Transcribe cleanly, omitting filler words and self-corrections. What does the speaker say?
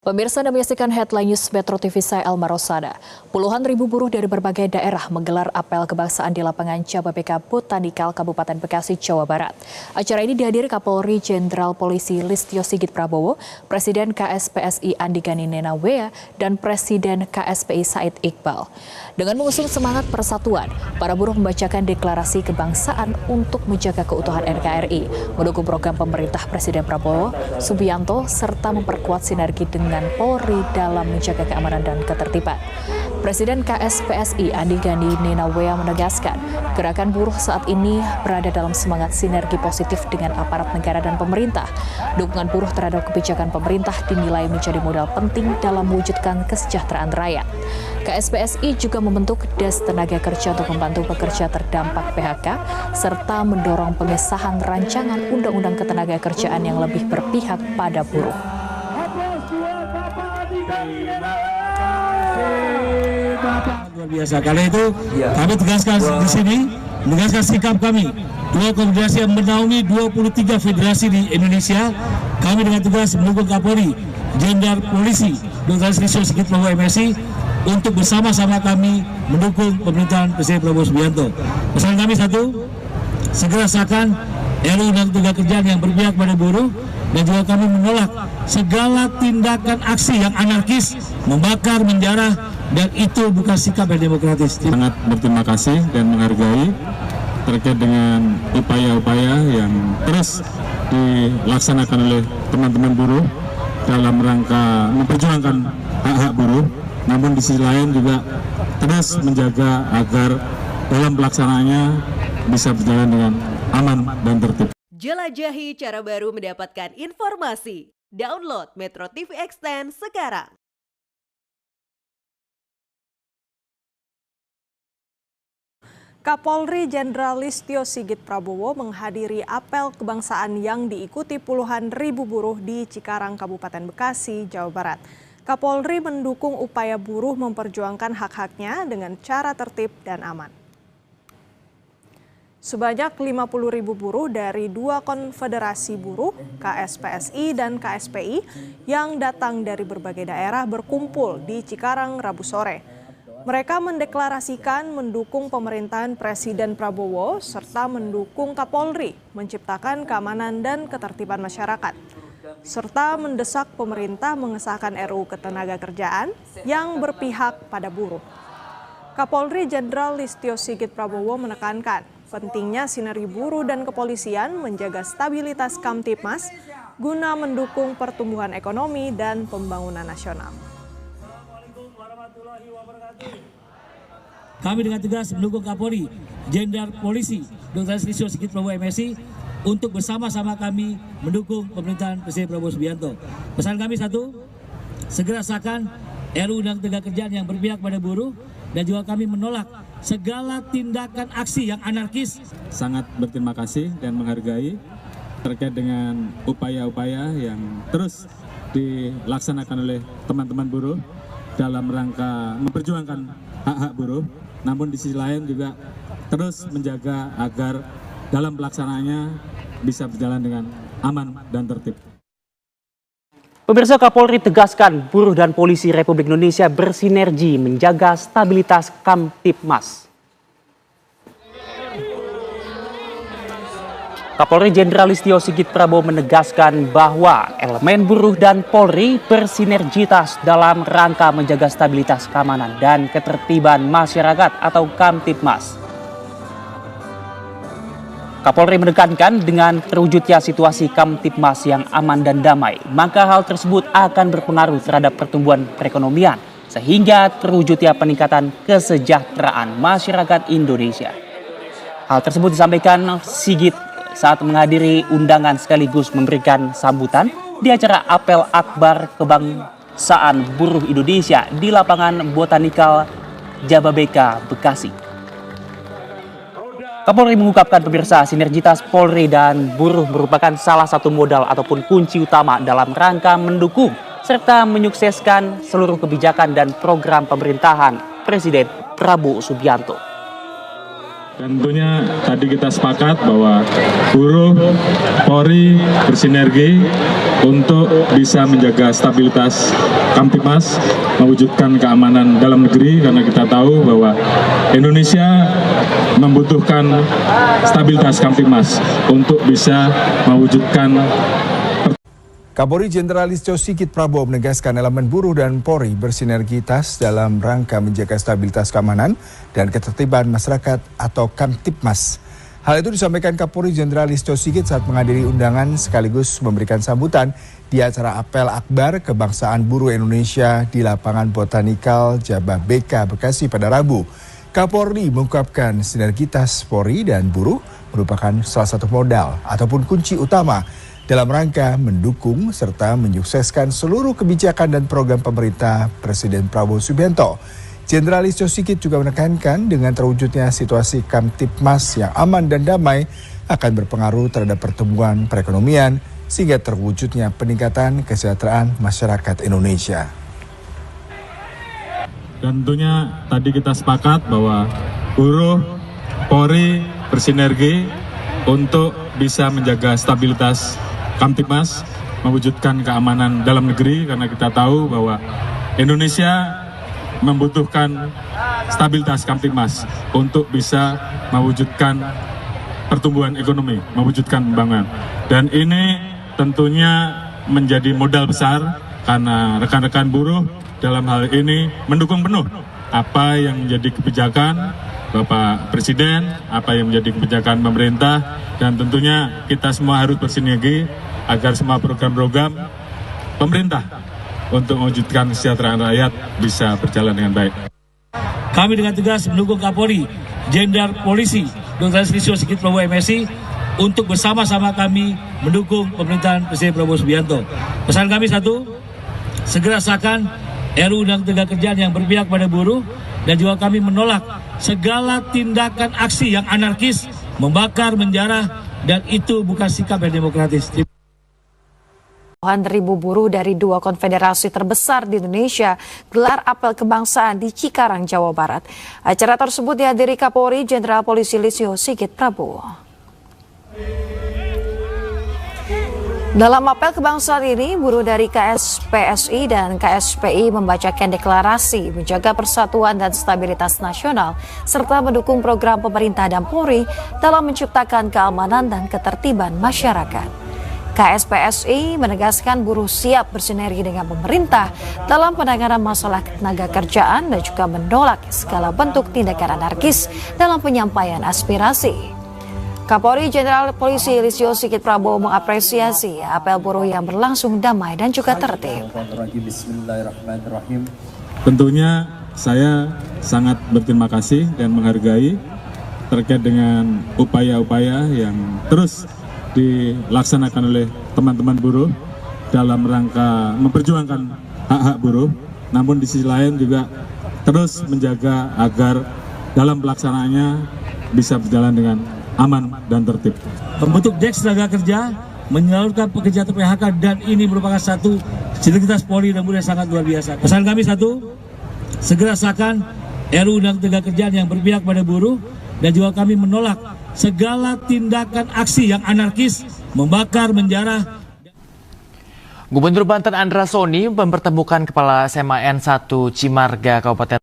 Pemirsa, Anda menyaksikan Headline News Metro TV, saya Elma Rosada. Puluhan ribu buruh dari berbagai daerah menggelar apel kebangsaan di lapangan Jababeka Botanikal, Kabupaten Bekasi, Jawa Barat. Acara ini dihadiri Kapolri Jenderal Polisi Listio Sigit Prabowo, Presiden KSPSI Andi Gani Nenawea, dan Presiden KSPI Said Iqbal. Dengan mengusung semangat persatuan, para buruh membacakan deklarasi kebangsaan untuk menjaga keutuhan NKRI, mendukung program pemerintah Presiden Prabowo Subianto, serta memperkuat sinergi dengan Polri dalam menjaga keamanan dan ketertiban. Presiden KSPSI Andi Gani Nenawea menegaskan, gerakan buruh saat ini berada dalam semangat sinergi positif dengan aparat negara dan pemerintah. Dukungan buruh terhadap kebijakan pemerintah dinilai menjadi modal penting dalam mewujudkan kesejahteraan rakyat. KSPSI juga membentuk Des Tenaga Kerja untuk membantu pekerja terdampak PHK, serta mendorong pengesahan rancangan Undang-Undang Ketenagakerjaan yang lebih berpihak pada buruh. Luar biasa. Karena itu kami tegaskan di sini, menegaskan sikap kami. Dua konfederasi yang menaungi 23 federasi di Indonesia, kami dengan tugas mendukung Kapolri Jenderal Polisi Dr. Listio Sigit Prabowo MSI untuk bersama-sama kami mendukung pemerintahan Presiden Prabowo Subianto. Pesan kami satu, segera sahkan RUU Undang-Undang Ketenagakerjaan yang berpihak pada buruh, dan juga kami menolak segala tindakan aksi yang anarkis, membakar, menjarah, dan itu bukan sikap yang demokratis. Sangat berterima kasih dan menghargai terkait dengan upaya-upaya yang terus dilaksanakan oleh teman-teman buruh dalam rangka memperjuangkan hak-hak buruh, namun di sisi lain juga terus menjaga agar dalam pelaksanaannya bisa berjalan dengan aman dan tertib. Jelajahi cara baru mendapatkan informasi. Download Metro TV Extend sekarang. Kapolri Jenderal Listio Sigit Prabowo menghadiri apel kebangsaan yang diikuti puluhan ribu buruh di Cikarang, Kabupaten Bekasi, Jawa Barat. Kapolri mendukung upaya buruh memperjuangkan hak-haknya dengan cara tertib dan aman. Sebanyak 50.000 buruh dari dua konfederasi buruh, KSPSI dan KSPI, yang datang dari berbagai daerah berkumpul di Cikarang Rabu sore. Mereka mendeklarasikan mendukung pemerintahan Presiden Prabowo serta mendukung Kapolri menciptakan keamanan dan ketertiban masyarakat, serta mendesak pemerintah mengesahkan RUU Ketenagakerjaan yang berpihak pada buruh. Kapolri Jenderal Listio Sigit Prabowo menekankan pentingnya sinergi buruh dan kepolisian menjaga stabilitas Kamtibmas guna mendukung pertumbuhan ekonomi dan pembangunan nasional. Kami dengan tegas mendukung Kapolri Jenderal Polisi Dr. Listio Sigit Prabowo MSI untuk bersama-sama kami mendukung pemerintahan Presiden Prabowo Subianto. Pesan kami satu, segera sahkan RUU Undang-Undang Ketenagakerjaan yang berpihak pada buruh, dan juga kami menolak segala tindakan aksi yang anarkis. Sangat berterima kasih dan menghargai terkait dengan upaya-upaya yang terus dilaksanakan oleh teman-teman buruh dalam rangka memperjuangkan hak-hak buruh, namun di sisi lain juga terus menjaga agar dalam pelaksanaannya bisa berjalan dengan aman dan tertib. Pemirsa, Kapolri tegaskan buruh dan polisi Republik Indonesia bersinergi menjaga stabilitas Kamtibmas. Kapolri Jenderal Listio Sigit Prabowo menegaskan bahwa elemen buruh dan Polri bersinergitas dalam rangka menjaga stabilitas keamanan dan ketertiban masyarakat atau Kamtibmas. Kapolri menekankan dengan terwujudnya situasi Kamtibmas yang aman dan damai, maka hal tersebut akan berpengaruh terhadap pertumbuhan perekonomian sehingga terwujudnya peningkatan kesejahteraan masyarakat Indonesia. Hal tersebut disampaikan Sigit saat menghadiri undangan sekaligus memberikan sambutan di acara apel akbar kebangsaan buruh Indonesia di lapangan Botanikal Jababeka, Bekasi. Kapolri mengungkapkan, pemirsa, sinergitas Polri dan buruh merupakan salah satu modal ataupun kunci utama dalam rangka mendukung serta menyukseskan seluruh kebijakan dan program pemerintahan Presiden Prabowo Subianto. Tentunya tadi kita sepakat bahwa buruh Polri bersinergi untuk bisa menjaga stabilitas Kamtipmas, mewujudkan keamanan dalam negeri, karena kita tahu bahwa Indonesia membutuhkan stabilitas Kamtipmas untuk bisa mewujudkan. Kapolri Jenderal Listio Sigit Prabowo menegaskan elemen buruh dan Polri bersinergitas dalam rangka menjaga stabilitas keamanan dan ketertiban masyarakat atau Kamtipmas. Hal itu disampaikan Kapolri Jenderal Listio Sigit saat menghadiri undangan sekaligus memberikan sambutan di acara apel akbar kebangsaan buruh Indonesia di lapangan Botanikal Jababeka, Bekasi pada Rabu. Kapolri mengungkapkan sinergitas Polri dan buruh merupakan salah satu modal ataupun kunci utama dalam rangka mendukung serta menyukseskan seluruh kebijakan dan program pemerintah Presiden Prabowo Subianto. Jenderal Listio Sigit juga menekankan dengan terwujudnya situasi Kamtipmas yang aman dan damai akan berpengaruh terhadap pertumbuhan perekonomian sehingga terwujudnya peningkatan kesejahteraan masyarakat Indonesia. Tentunya tadi kita sepakat bahwa buruh Polri bersinergi untuk bisa menjaga stabilitas Kamtipmas, mewujudkan keamanan dalam negeri, karena kita tahu bahwa Indonesia membutuhkan stabilitas Kamtipmas untuk bisa mewujudkan pertumbuhan ekonomi, mewujudkan pembangunan. Dan ini tentunya menjadi modal besar karena rekan-rekan buruh dalam hal ini mendukung penuh apa yang menjadi kebijakan Bapak Presiden, apa yang menjadi kebijakan pemerintah, dan tentunya kita semua harus bersinergi agar semua program-program pemerintah untuk mewujudkan kesejahteraan rakyat bisa berjalan dengan baik. Kami dengan tegas mendukung Kapolri Jenderal Polisi Dr. Listio Sigit Prabowo MSI untuk bersama-sama kami mendukung pemerintahan Presiden Prabowo Subianto. Pesan kami satu, segera sahkan RUU Undang-Undang Tenaga Kerjaan yang berpihak pada buruh, dan juga kami menolak segala tindakan aksi yang anarkis, membakar, menjarah, dan itu bukan sikap yang demokratis. Puluhan ribu buruh dari dua konfederasi terbesar di Indonesia gelar apel kebangsaan di Cikarang, Jawa Barat. Acara tersebut dihadiri Kapolri Jenderal Polisi Listio Sigit Prabowo. Dalam apel kebangsaan ini, buruh dari KSPSI dan KSPI membacakan deklarasi menjaga persatuan dan stabilitas nasional serta mendukung program pemerintah dan Polri dalam menciptakan keamanan dan ketertiban masyarakat. KSPSI menegaskan buruh siap bersinergi dengan pemerintah dalam penanganan masalah tenaga kerjaan dan juga menolak segala bentuk tindakan anarkis dalam penyampaian aspirasi. Kapolri Jenderal Polisi Listio Sigit Prabowo mengapresiasi apel buruh yang berlangsung damai dan juga tertib. Tentunya saya sangat berterima kasih dan menghargai terkait dengan upaya-upaya yang terus dilaksanakan oleh teman-teman buruh dalam rangka memperjuangkan hak-hak buruh, namun di sisi lain juga terus menjaga agar dalam pelaksanaannya bisa berjalan dengan aman dan tertib. Membentuk Deks Tenaga Kerja, menyalurkan pekerja PHK, dan ini merupakan satu sinergitas Polri dan buruh yang sangat luar biasa. Pesan kami satu, segera sahkan RUU Undang-Undang Tenaga Kerjaan yang berpihak pada buruh, dan juga kami menolak segala tindakan aksi yang anarkis, membakar, menjarah. Gubernur Banten Andra Soni mempertemukan Kepala SMA N1 Cimarga Kabupaten